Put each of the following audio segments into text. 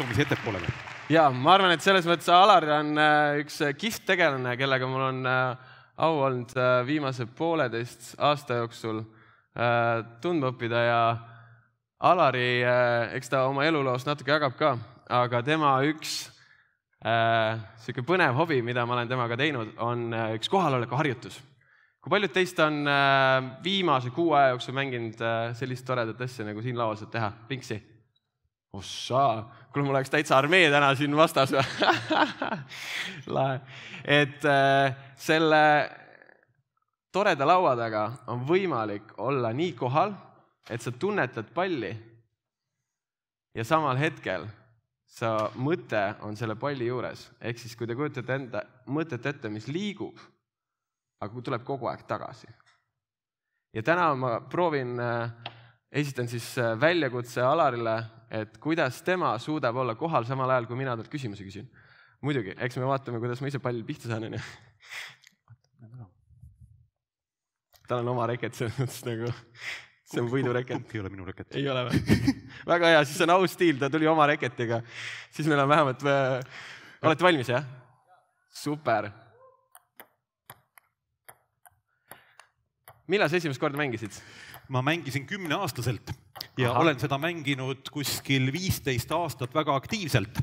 astumise ettepoole. Ja, ma arvan, et selles mõttes Alar on üks kihvt tegelane, kellega mul on au olnud viimase 1,5 aasta jooksul tundma õppida ja Alari, eks ta oma eluloost natuke jagab ka, aga tema üks selline põnev hobi, mida ma olen temaga teinud, on üks kohaloleku harjutus. Kui paljud teist on viimase 6 aja jooksul mänginud sellist toredat asja, nagu siin laual saab teha? Pinksi? Ossaa, kuule mul oleks täitsa armee täna siin vastas. Lahe. Et selle toreda laua taga on võimalik olla nii kohal, et sa tunnetad palli ja samal hetkel sa mõte on selle palli juures. Ehk siis, kui te kujutate enda mõtet ette, mis liigub, aga kui tuleb kogu aeg tagasi. Ja täna ma esitan siis väljakutse Alarile, et kuidas tema suudab olla kohal samal ajal, kui mina talt küsimusi küsin. Muidugi, eks me vaatame, kuidas ma ise pallil pihta saan. Tal on oma reket, see on võidureket. Kumbki ei ole minu reket. Ei ole või? Väga hea, siis on aus stiil, ta tuli oma reketiga. Siis meil on vähemalt... Olete valmis, jah? Super. Millal sa esimest korda mängisid? Ma mängisin 10-aastaselt ja olen seda mänginud kuskil 15 aastat väga aktiivselt.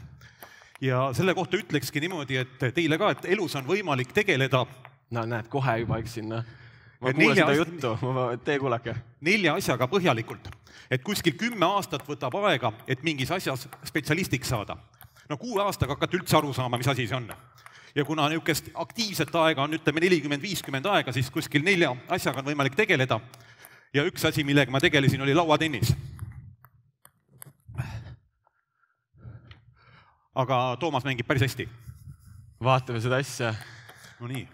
Ja selle kohta ütlekski niimoodi, et teile ka, et elus on võimalik tegeleda. No näed, kohe juba eks sinna. Ma kuule seda juttu, tee kuulake. 4 asjaga põhjalikult. Et kuskil 10 aastat võtab aega, et mingis asjas spetsialistiks saada. No 6 aastaga hakkad üldse aru saama, mis asi see on. Ja kuna niisugust aktiivset aega on, ütleme 40-50 aega, siis kuskil 4 asjaga on võimalik tegeleda. Ja üks asi, millega ma tegelesin, oli lauatennis. Aga Toomas mängib päris hästi. Vaatame seda asja. No nii.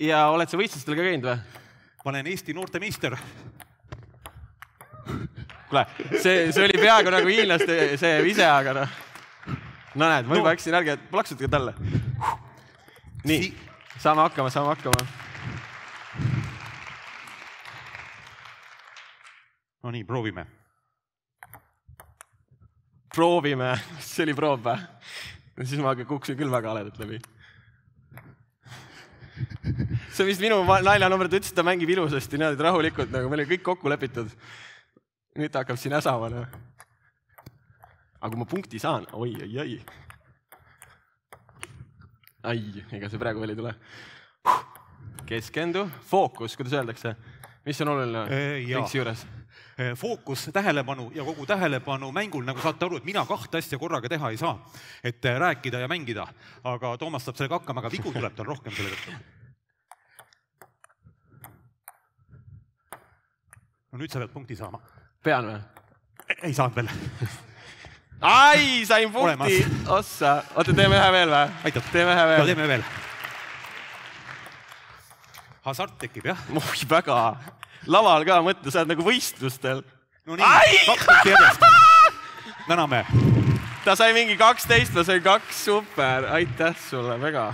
Ja oled sa võistlustel ka käinud või? Ma olen Eesti noortemeister. Kuule, see oli peaaegu nagu hiinlaste see vise, aga no näed, ma juba äksin ärge, plaksutage talle. Nii, saame hakkama. No nii, proovime. Proovime, see oli proov või? Siis ma kuksin küll väga aledat läbi. See vist minu naljanumber, ta ütles, et ta mängib ilusasti, näed rahulikult, nagu meil oli kõik kokku lepitud. Nüüd ta hakkab siin äsama. Aga kui ma punkti saan, oi. Ai, ega see praegu veel ei tule. Keskendu, fookus, kuidas öeldakse? Mis on oluline Pinksi juures? Fookus, tähelepanu ja kogu tähelepanu mängul, nagu saate aru, et mina 2 asja korraga teha ei saa, et rääkida ja mängida, aga Toomas saab sellega hakkama, aga vigu tuleb tal rohkem selle tõttu. No nüüd sa pead punkti saama. Pean või? Ei saanud veel. Ai, sain punkti ossa. Oota, teeme ühe veel või? Aitab. Teeme veel. Hasart tekib, jah? Oi, väga. Laval ka mõtle, sa oled nagu võistlustel. No nii, 2 punkti järjest. Täname. Ta sai mingi 12, ma sain 2, super. Aitäh sulle, väga.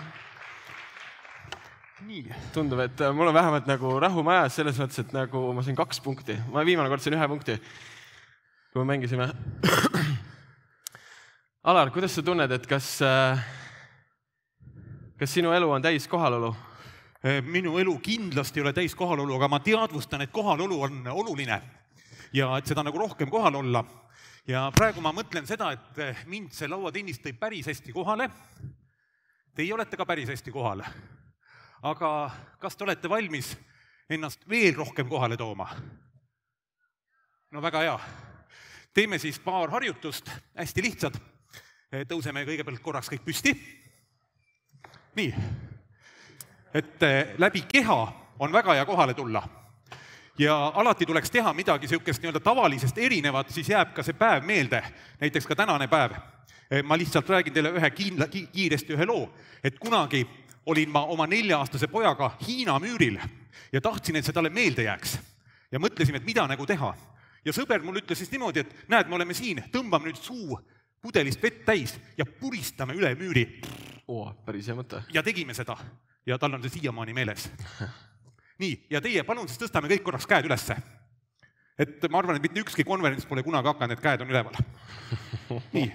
Nii. Tundub, et mul on vähemalt nagu rahumajas selles mõttes, et nagu ma sain 2 punkti. Ma viimane kord sain 1 punkti, kui me mängisime. Alar, kuidas sa tunned, et kas sinu elu on täis kohalolu? Minu elu kindlasti ei ole täis kohalolu, aga ma teadvustan, et kohalolu on oluline ja et seda nagu rohkem kohal olla. Ja praegu ma mõtlen seda, et mind see lauatennis tõi päris hästi kohale. Teie olete ka päris hästi kohal. Aga kas te olete valmis ennast veel rohkem kohale tooma? No väga hea. Teeme siis paar harjutust, hästi lihtsad. Tõuseme kõigepealt korraks kõik püsti. Nii. Et läbi keha on väga hea kohale tulla. Ja alati tuleks teha midagi niisugust nii-öelda tavalisest erinevat, siis jääb ka see päev meelde, näiteks ka tänane päev. Ma lihtsalt räägin teile kiiresti ühe loo, et kunagi olin ma oma 4-aastase pojaga Hiina müüril ja tahtsin, et see talle meelde jääks. Ja mõtlesime, et mida nagu teha. Ja sõber mul ütles siis niimoodi, et näed, me oleme siin, tõmbame nüüd suu pudelist vett täis ja puristame üle müüri. Päris hea mõte. Ja tegime seda. Ja tal on see siiamaani meeles. Nii, ja teie palun siis tõstame kõik korraks käed ülesse. Et ma arvan, et mitte ükski konverents pole kunagi hakanud, et käed on üleval. Nii,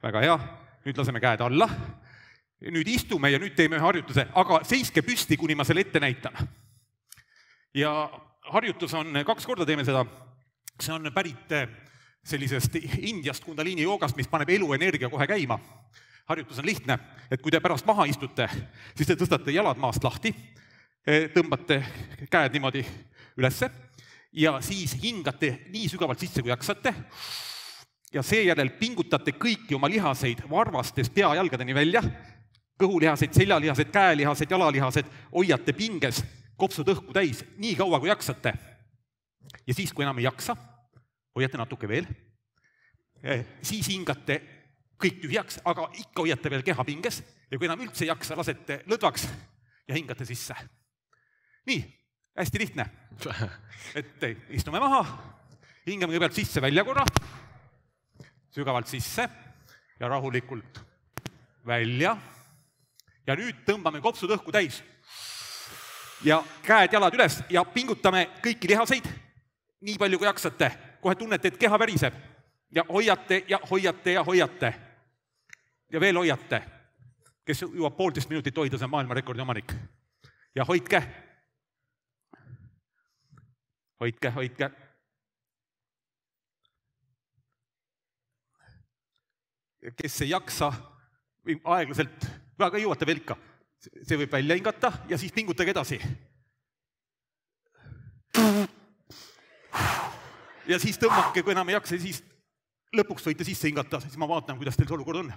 väga hea, nüüd laseme käed alla. Nüüd istume ja nüüd teeme ühe harjutuse, aga seiske püsti, kuni ma selle ette näitan. Ja harjutus on 2 korda teeme seda, see on pärit sellisest Indiast kundaliini joogast, mis paneb eluenergia kohe käima. Harjutus on lihtne, et kui te pärast maha istute, siis te tõstate jalad maast lahti, tõmbate käed niimoodi ülesse ja siis hingate nii sügavalt sisse, kui jaksate ja seejärel pingutate kõiki oma lihaseid varvastest peajalgadeni välja, kõhulihaseid, seljalihased, käelihased, jalalihased, hoiate pinges kopsud õhku täis nii kaua, kui jaksate. Ja siis, kui enam ei jaksa, hoiate natuke veel, siis hingate kõik tühjaks, aga ikka hoiate veel keha pinges ja kui enam üldse ei jaksa, lasete lõdvaks ja hingate sisse. Nii, hästi lihtne. Et istume maha, hingame kõigepealt sisse välja korra, sügavalt sisse ja rahulikult välja. Ja nüüd tõmbame kopsud õhku täis ja käed jalad üles ja pingutame kõiki lihaseid nii palju, kui jaksate. Kohe tunnete, et keha väriseb ja hoiate ja hoiate ja hoiate. Ja veel hoiate. Kes jõuab 1,5 minutit hoida, see on maailmarekordi omanik. Ja hoidke. Hoidke, hoidke. Kes ei jaksa, aeglaselt, väga jõuate veel ikka. See võib välja hingata ja siis pingutage edasi. Ja siis tõmmake, kui enam ei jaksa, siis lõpuks võite sisse hingata, siis ma vaatan, kuidas teil see olukord on.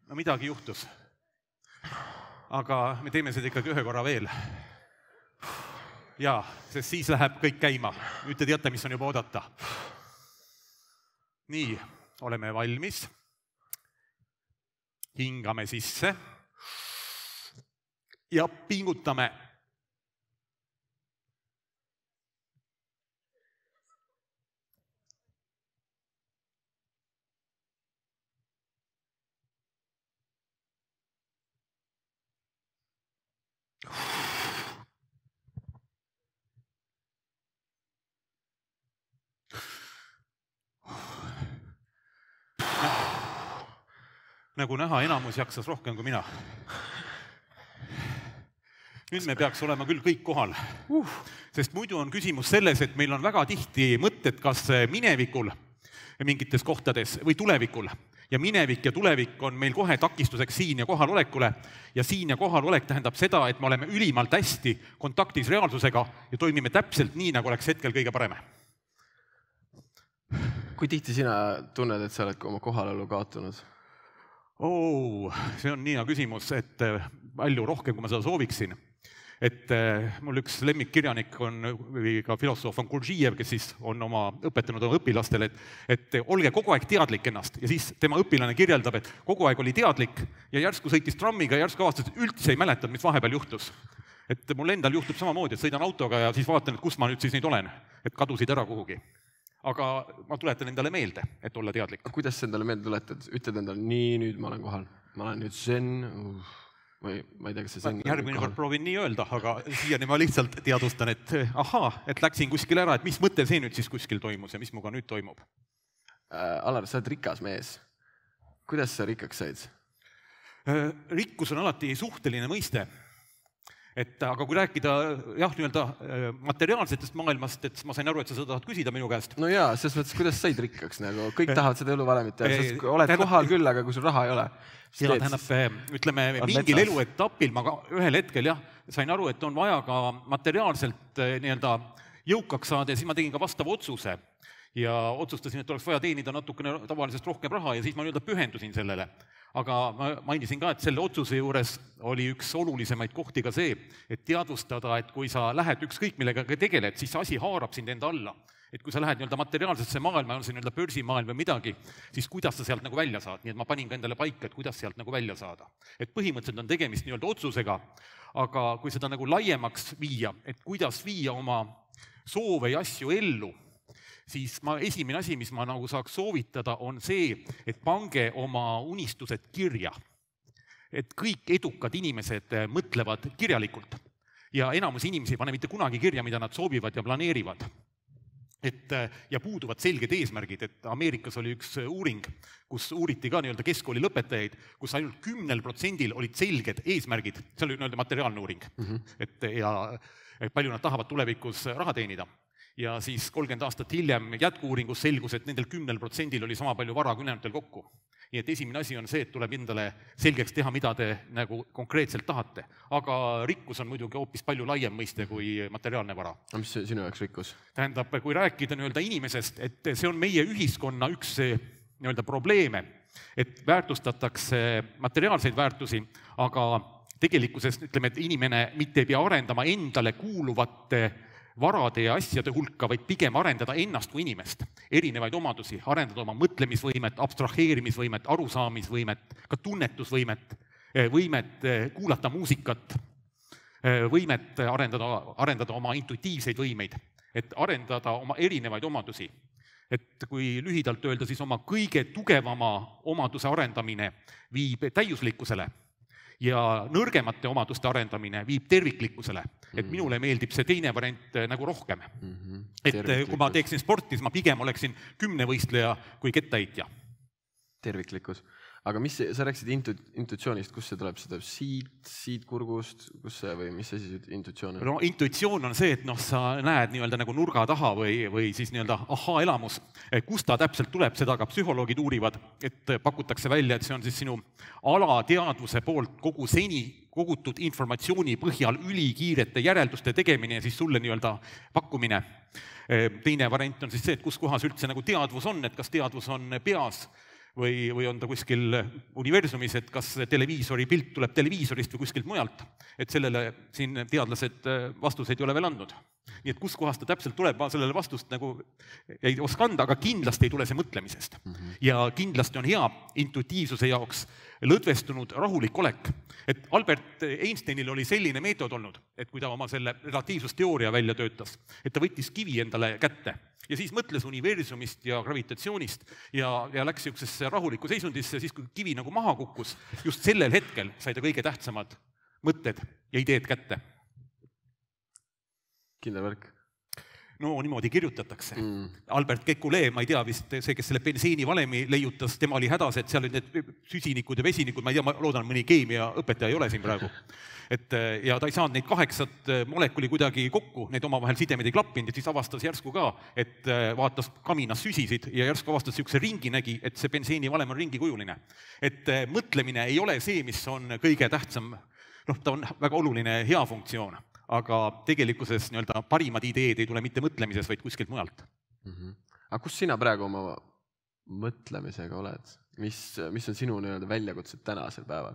No midagi juhtus. Aga me teeme seda ikkagi 1 korra veel. Jaa, sest siis läheb kõik käima. Nüüd te teate, mis on juba oodata. Nii, oleme valmis. Hingame sisse. Ja pingutame. Nagu näha, enamus jaksas rohkem kui mina. Nüüd me peaks olema küll kõik kohal, sest muidu on küsimus selles, et meil on väga tihti mõtted kas minevikul mingites kohtades või tulevikul. Ja minevik ja tulevik on meil kohe takistuseks siin ja kohalolekule ja siin ja kohalolek tähendab seda, et me oleme ülimalt hästi kontaktis reaalsusega ja toimime täpselt nii, nagu oleks hetkel kõige parem. Kui tihti sina tunned, et sa oled oma kohalolu kaotunud? See on nii hea küsimus, et palju rohkem, kui ma seda sooviksin. Et mul üks lemmikkirjanik on, või ka filosoof on Gurdjiev, kes siis on õpetanud oma õpilastele, et olge kogu aeg teadlik ennast ja siis tema õpilane kirjeldab, et kogu aeg oli teadlik ja järsku sõitis trammiga ja järsku avastas, et üldse ei mäletanud, mis vahepeal juhtus. Et mul endal juhtub samamoodi, et sõidan autoga ja siis vaatan, et kus ma nüüd siis nüüd olen, et kadusid ära kuhugi. Aga ma tuletan endale meelde, et olla teadlik. Kuidas endale meelde tuletad? Ütled endale, nii, nüüd ma olen kohal. Ma olen nüüd zen, ma ei tea, kas see zen... Järgmine kord proovin nii öelda, aga siiani ma lihtsalt teadvustan, et et läksin kuskil ära, et mis mõte see nüüd siis kuskil toimus ja mis muga nüüd toimub. Alar, sa oled rikas mees. Kuidas sa rikkaks said? Rikkus on alati suhteline mõiste. Aga kui rääkida materiaalsetest maailmast, et ma sain aru, et sa seda tahad küsida minu käest. No jaa, selles mõttes, kuidas said rikkaks? Kõik tahavad seda eluvalemit ja oled kohal küll, aga kui sul raha ei ole. Ütleme, mingil eluetapil ma ühel hetkel sain aru, et on vaja ka materiaalselt jõukaks saada ja siis ma tegin ka vastava otsuse. Ja otsustasin, et oleks vaja teenida natukene tavalisest rohkem raha ja siis ma pühendusin sellele. Aga ma mainisin ka, et selle otsuse juures oli üks olulisemaid kohti ka see, et teadvustada, et kui sa lähed ükskõik millega tegeled, siis asi haarab sind enda alla. Et kui sa lähed materiaalsesse maailma, on see börsimaailm või midagi, siis kuidas sa sealt välja saad. Nii et ma panin ka endale paika, et kuidas sealt välja saada. Et põhimõtteliselt on tegemist otsusega, aga kui seda laiemaks viia, et kuidas viia oma soove ja asju ellu, siis esimene asi, mis ma saaks soovitada, on see, et pange oma unistused kirja. et kõik edukad inimesed mõtlevad kirjalikult ja enamus inimesi ei pane mitte kunagi kirja, mida nad soovivad ja planeerivad. Ja puuduvad selged eesmärgid, et Ameerikas oli üks uuring, kus uuriti ka nii-öelda keskkooli lõpetajaid, kus ainult 10% olid selged eesmärgid, see oli nii-öelda materiaalne uuring, ja palju nad tahavad tulevikus raha teenida. Ja siis 30 aastat hiljem jätku-uuringus selgus, et nendel 10% oli sama palju vara kui ülejäänutel kokku. Nii et esimene asi on see, et tuleb endale selgeks teha, mida te nagu konkreetselt tahate. Aga rikkus on muidugi hoopis palju laiem mõiste kui materiaalne vara. Mis sinu jaoks rikkus? Tähendab, kui rääkida nii-öelda inimesest, et see on meie ühiskonna üks nii-öelda probleeme, et väärtustatakse materiaalseid väärtusi, aga tegelikkuses ütleme, et inimene mitte ei pea arendama endale kuuluvate varade ja asjade hulka, vaid pigem arendada ennast kui inimest, erinevaid omadusi, arendada oma mõtlemisvõimet, abstraheerimisvõimet, arusaamisvõimet, ka tunnetusvõimet, võimet kuulata muusikat, võimet arendada oma intuitiivseid võimeid, et arendada oma erinevaid omadusi. Et kui lühidalt öelda, siis oma kõige tugevama omaduse arendamine viib täiuslikkusele ja nõrgemate omaduste arendamine viib terviklikkusele. Et minule meeldib see teine variant nagu rohkem. Et kui ma teeksin sporti, siis ma pigem oleksin 10 võistleja kui kettaheitja. Terviklikkus. Aga mis sa rääkisid intuitsioonist, kus see tuleb? See tuleb siit kurgust, kus see või mis see siis intuitsioon on? No intuitsioon on see, et sa näed nii-öelda nagu nurga taha või siis nii-öelda ahaa-elamus. Kust ta täpselt tuleb, seda ka psühholoogid uurivad, et pakutakse välja, et see on siis sinu alateadvuse poolt kogu seni kogutud informatsiooni põhjal ülikiirete järelduste tegemine ja siis sulle nii-öelda pakkumine. Teine variant on siis see, et kus kohas üldse nagu teadvus on, et kas teadvus on peas või on ta kuskil universumis, et kas televiisori pilt tuleb televiisorist või kuskilt mujalt. Et sellele siin teadlased vastuseid ei ole veel andnud. Nii et kus kohast ta täpselt tuleb, ma sellele vastust nagu ei oska anda, aga kindlasti ei tule see mõtlemisest. Ja kindlasti on hea intuitiivsuse jaoks lõdvestunud rahulik olek. Et Albert Einsteinil oli selline meetod olnud, et kui ta oma selle relatiivsusteooria välja töötas, et ta võttis kivi endale kätte ja siis mõtles universumist ja gravitatsioonist ja läks niisugusesse rahulikku seisundisse, siis kui kivi nagu maha kukkus, just sellel hetkel sai ta kõige tähtsamad mõtted ja ideed kätte. Kindel värk. No niimoodi kirjutatakse. Albert Kekulé, ma ei tea vist see, kes selle bensiini valemi leiutas, tema oli hädas, et seal olid need süsinikud ja vesinikud, ma ei tea, ma loodan, mõni keemia õpetaja ei ole siin praegu. Ja ta ei saanud neid 8 molekuli kuidagi kokku, need omavahel sidemed ei klappinud, et siis avastas järsku ka, et vaatas kaminas süsisid ja järsku avastas niisuguse ringi nägi, et see bensiini valem on ringikujuline. Et mõtlemine ei ole see, mis on kõige tähtsam, ta on väga oluline hea funktsioon, aga tegelikkuses nii-öelda parimad ideed ei tule mitte mõtlemisest, vaid kuskilt mujalt. Aga kus sina praegu oma mõtlemisega oled? Mis on sinu nii-öelda väljakutsed tänasel päeval?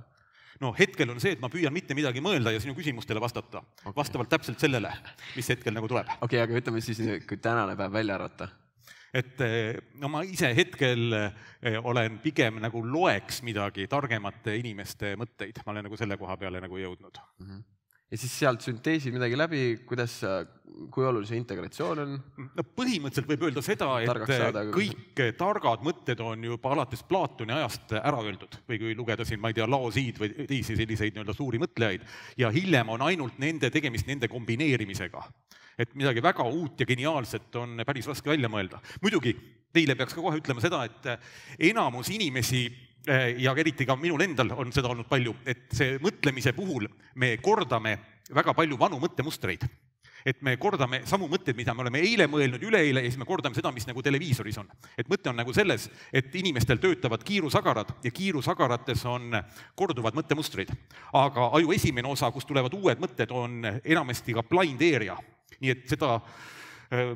No hetkel on see, et ma püüan mitte midagi mõelda ja sinu küsimustele vastata. Vastavalt täpselt sellele, mis hetkel nagu tuleb. Okei, aga ütleme siis, kui tänane päev välja arvata. Et ma ise hetkel olen pigem nagu loeks midagi targemate inimeste mõtteid. Ma olen nagu selle koha peale nagu jõudnud. Ja siis sealt sünteesid midagi läbi, kui olulise integratsioon on? No põhimõtteliselt võib öelda seda, et kõik targad mõtted on juba alates Platoni ajast ära öeldud. Või kui lugeda siin, ma ei tea, Laoziid või teisi selliseid nii-öelda suuri mõtlejaid. Ja hiljem on ainult nende tegemist nende kombineerimisega. Et midagi väga uut ja geniaalset on päris raske välja mõelda. Muidugi, teile peaks ka kohe ütlema seda, et enamus inimesi ja eriti ka minul endal on seda olnud palju, et see mõtlemise puhul me kordame väga palju vanu mõttemustreid. Et me kordame samu mõtteid, mida me oleme eile mõelnud, üleeile ja siis me kordame seda, mis nagu televiisoris on. Et mõte on nagu selles, et inimestel töötavad kiirusagarad ja kiirusagarates on korduvad mõttemustreid. Aga aju esimene osa, kus tulevad uued mõtted, on enamasti ka blind area. Nii et seda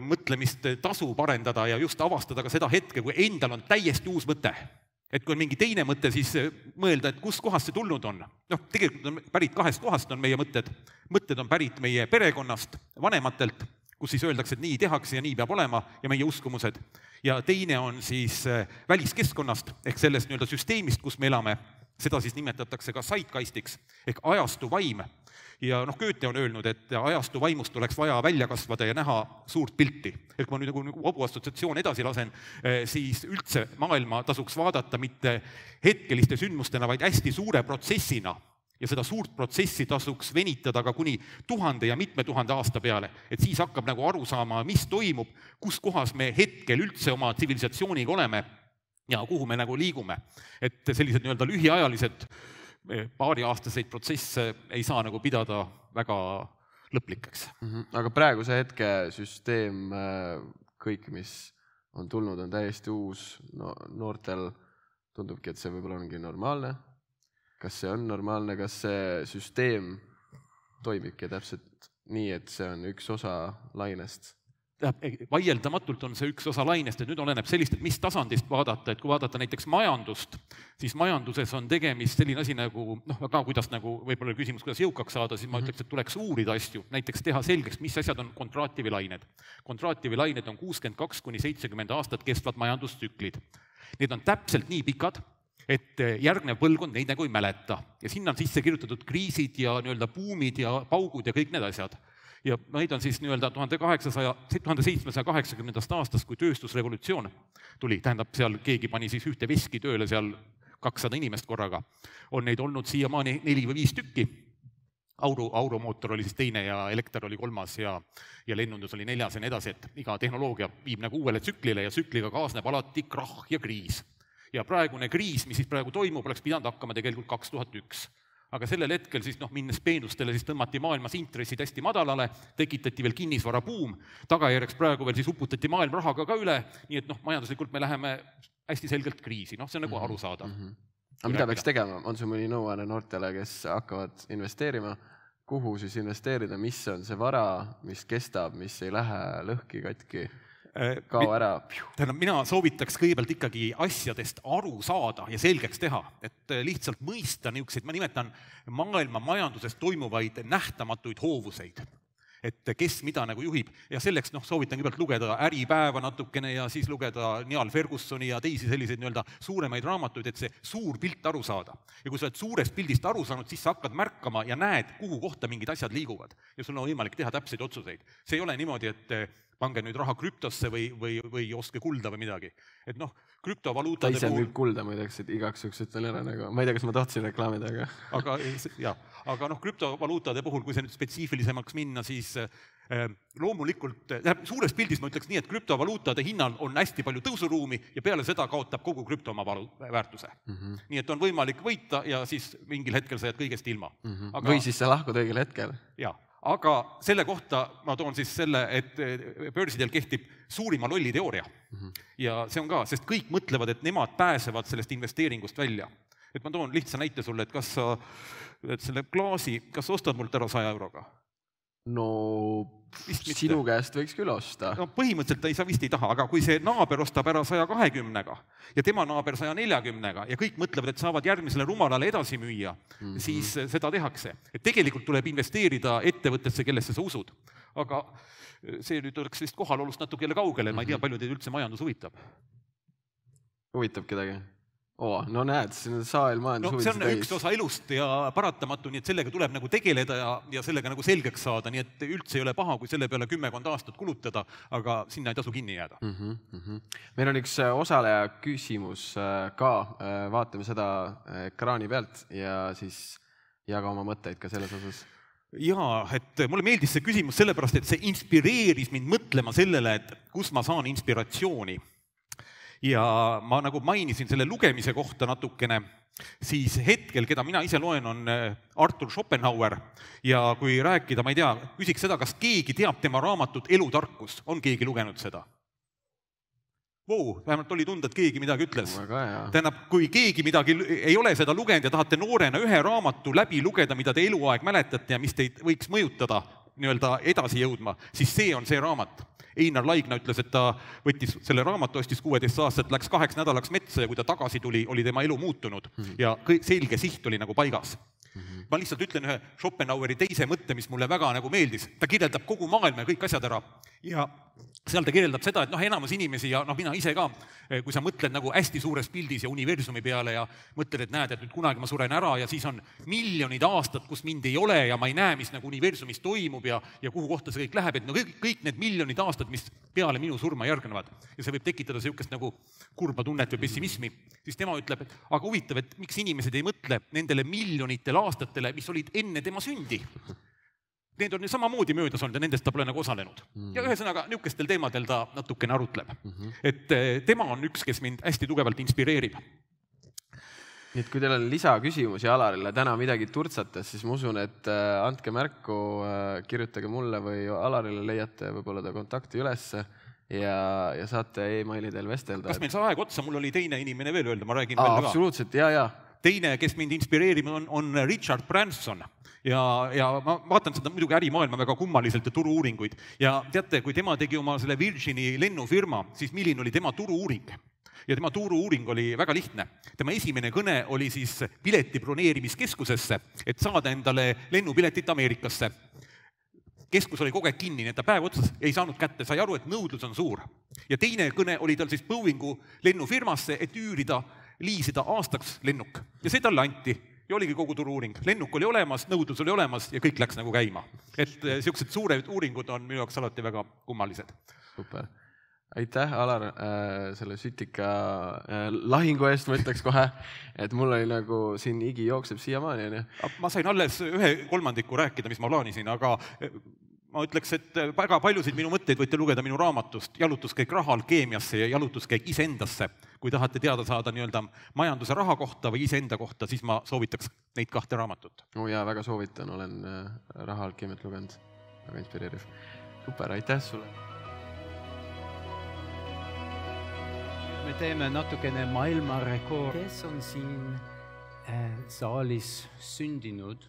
mõtlemist tasub arendada ja just avastada ka seda hetke, kui endal on täiesti uus mõte. Et kui on mingi teine mõte, siis mõelda, et kust kohast see tulnud on. Tegelikult on pärit 2 kohast on meie mõtted. Mõtted on pärit meie perekonnast, vanematelt, kus siis öeldakse, et nii tehakse ja nii peab olema ja meie uskumused. Ja teine on siis väliskeskkonnast ehk sellest nii-öelda süsteemist, kus me elame. seda siis nimetatakse ka zeitgeistiks ehk ajastu vaim. Ja Goethe on öelnud, et ajastu vaimust oleks vaja välja kasvada ja näha suurt pilti. Ehk ma nüüd nagu vabu assotsiatsioon edasi lasen, siis üldse maailma tasuks vaadata mitte hetkeliste sündmustena, vaid hästi suure protsessina. Ja seda suurt protsessi tasuks venitada ka kuni 1000 ja mitme 1000 aasta peale. Et siis hakkab nagu aru saama, mis toimub, kus kohas me hetkel üldse oma tsivilisatsiooniga oleme ja kuhu me nagu liigume. Et sellised nii-öelda lühiajalised paariaastaseid protsesse ei saa nagu pidada väga lõplikeks. Aga praeguse hetke süsteem, kõik, mis on tulnud, on täiesti uus. Noortel tundubki, et see võib-olla ongi normaalne. Kas see on normaalne, kas see süsteem toimibki täpselt nii, et see on üks osa lainest? Vaieldamatult on see üks osa lainest, et nüüd oleneb sellist, et mis tasandist vaadata, et kui vaadata näiteks majandust, siis majanduses on tegemist selline asi nagu, aga kuidas nagu võib-olla küsimus, kuidas jõukaks saada, siis ma ütleks, et tuleks uurida asju, näiteks teha selgeks, mis asjad on Kondrativi lained. Kondrativi lained on 62–70 aastat kestvad majandustsüklid. Need on täpselt nii pikad, et järgnev põlvkond neid nagu ei mäleta. Ja sinna on sisse kirjutatud kriisid ja nii-öelda buumid ja paugud ja kõik need asjad. Ja neid on siis nii-öelda 1780. aastast, kui tööstusrevolutsioon tuli, tähendab, seal keegi pani siis ühte veski tööle seal 200 inimest korraga, on neid olnud siiamaani 4 või 5 tükki. Auromootor oli siis teine ja elekter oli 3. ja lennundus oli 4. ja nii edasi, et iga tehnoloogia viib nagu uuele tsüklile ja tsükliga kaasneb alati krahh ja kriis. Ja praegune kriis, mis siis praegu toimub, oleks pidanud hakkama tegelikult 2001. Aga sellel hetkel siis minnes peenustele siis tõmmati maailmas intressid hästi madalale, tekitati veel kinnisvara buum, tagajärjeks praegu veel siis uputati maailm rahaga ka üle, nii et majanduslikult me läheme hästi selgelt kriisi, see on nagu aru saada. Aga mida peaks tegema? On see mõni nõuanne noortele, kes hakkavad investeerima? Kuhu siis investeerida? Mis on see vara, mis kestab, mis ei lähe lõhki katki? Kao ära. Mina soovitaks kõigepealt ikkagi asjadest aru saada ja selgeks teha, et lihtsalt mõista niisuguseid, ma nimetan maailma majanduses toimuvaid nähtamatuid hoovuseid, et kes mida nagu juhib. Ja selleks soovitan kõigepealt lugeda Äripäeva natukene ja siis lugeda Niall Fergusoni ja teisi selliseid nii-öelda suuremaid raamatuid, et see suur pilt aru saada. Ja kui sa oled suurest pildist aru saanud, siis sa hakkad märkama ja näed, kuhu kohta mingid asjad liiguvad. Ja sul on võimalik teha täpseid otsuseid. See ei ole niimoodi, et pange nüüd raha krüptosse või ostke kulda või midagi. Et krüptovaluutade ta ise müüb kulda, ma ei teaks, et igaks juks ütlen ära nagu. Ma ei tea, kas ma tahtsin reklaamida, aga... Aga krüptovaluutade puhul, kui see nüüd spetsiifilisemaks minna, siis loomulikult, suures pildis ma ütleks nii, et krüptovaluutade hinnal on hästi palju tõusuruumi ja peale seda kaotab kogu krüpto oma väärtuse. Nii et on võimalik võita ja siis mingil hetkel sa jääd kõigest ilma. Või siis sa lahkud õigel hetkel. Jaa. Aga selle kohta ma toon siis selle, et börsidel kehtib suurima lolli teooria. Ja see on ka, sest kõik mõtlevad, et nemad pääsevad sellest investeeringust välja. Et ma toon lihtsa näite sulle, et kas sa selle klaasi, kas ostad mult ära 100 euroga? No sinu käest võiks küll osta. Põhimõtteliselt sa vist ei taha, aga kui see naaber ostab ära 120-ga ja tema naaber 140-ga ja kõik mõtlevad, et saavad järgmisele rumalale edasi müüa, siis seda tehakse. Et tegelikult tuleb investeerida ettevõttesse, kellesse sa usud. Aga see nüüd oleks vist kohalolust natuke jälle kaugele, ma ei tea, palju teid üldse majandus huvitab. Huvitab kedagi? No näed, siin on saal majandus see on üks osa elust ja paratamatu, nii et sellega tuleb nagu tegeleda ja sellega nagu selgeks saada, nii et üldse ei ole paha, kui selle peale 10 aastat kulutada, aga sinna ei tasu kinni jääda. Meil on üks osaleja küsimus ka, vaatame seda ekraani pealt ja siis jaga oma mõtteid ka selles osas. Jaa, et mulle meeldis see küsimus sellepärast, et see inspireeris mind mõtlema sellele, et kus ma saan inspiratsiooni. Ja ma nagu mainisin selle lugemise kohta natukene, siis hetkel, keda mina ise loen, on Arthur Schopenhauer ja kui rääkida, ma ei tea, küsiks seda, kas keegi teab tema raamatut Elutarkus, on keegi lugenud seda? Vähemalt oli tunda, et keegi midagi ütles. Tähendab, kui keegi midagi ei ole seda lugenud ja tahate noorena ühe raamatu läbi lugeda, mida te eluaeg mäletate ja mis teid võiks mõjutada nii-öelda edasi jõudma, siis see on see raamat. Einar Laigna ütles, et ta võttis selle raamatu, ostis 16 aastat, läks 2 nädalaks metsa ja kui ta tagasi tuli, oli tema elu muutunud ja selge siht oli nagu paigas. Ma lihtsalt ütlen ühe Schopenhaueri teise mõtte, mis mulle väga nagu meeldis. Ta kirjeldab kogu maailma ja kõik asjad ära ja seal ta kirjeldab seda, et enamus inimesi ja mina ise ka, kui sa mõtled nagu hästi suures pildis ja universumi peale ja mõtled, et näed, et nüüd kunagi ma suren ära ja siis on miljonid aastad, kus mind ei ole ja ma ei näe, mis nagu universumis toimub ja kuhu kohta see kõik läheb, et kõik need miljonid aastad, mis peale minu surma järgnevad ja see võib tekitada sellist nagu kurba tunnet või pessimismi, siis tema ütleb, et aga huvitav, et miks inimesed ei mõtle nendele miljonitel aastatele, mis olid enne tema sündi. Need on samamoodi möödas olnud ja nendest ta pole nagu osalenud. Ja ühesõnaga, niisugustel teemadel ta natukene arutleb. Et tema on üks, kes mind hästi tugevalt inspireerib. Nii et kui teil on lisaküsimusi Alarile täna midagi turtsates, siis ma usun, et andke märku, kirjutage mulle või Alarile leiate võib-olla ta kontakti ülesse ja saate e-mailidel vestelda. Kas meil saa aeg otsa? Mul oli teine inimene veel öelda, ma räägin veel ka. Absoluutselt, ja. Teine, kes mind inspireerib, on Richard Branson ja ma vaatan seda muidugi ärimaailma väga kummaliselt ja turu-uuringuid ja teate, kui tema tegi oma selle Virgini lennufirma, siis milline oli tema turu-uuring? Ja tema turu-uuring oli väga lihtne. Tema esimene kõne oli siis pileti broneerimiskeskusesse, et saada endale lennupiletit Ameerikasse. Keskus oli kogu aeg kinni, nii et ta päev otsas ei saanud kätte, sai aru, et nõudlus on suur. Ja teine kõne oli tal siis Boeingu lennufirmasse, et üürida liisida aastaks lennuk ja see talle anti ja oligi kogu turu-uuring. Lennuk oli olemas, nõudlus oli olemas ja kõik läks nagu käima. Et sellised suured uuringud on minu jaoks alati väga kummalised. Super. Aitäh, Alar, selle sütika lahingu eest, ma ütleks kohe, et mul oli nagu siin higi jookseb siiamaani. Ma sain alles 1/3 rääkida, mis ma plaanisin, aga ma ütleks, et väga paljusid minu mõtteid võite lugeda minu raamatust Jalutuskäik rahal keemiasse ja Jalutuskäik iseendasse. Kui tahate teada saada majanduse raha kohta või iseenda kohta, siis ma soovitaks neid 2 raamatut. Jaa, väga soovitan, olen raha alkeemiat lugenud. Väga inspireeriv. Super, aitäh sulle! Me teeme natukene maailmarekoord. Kes on siin saalis sündinud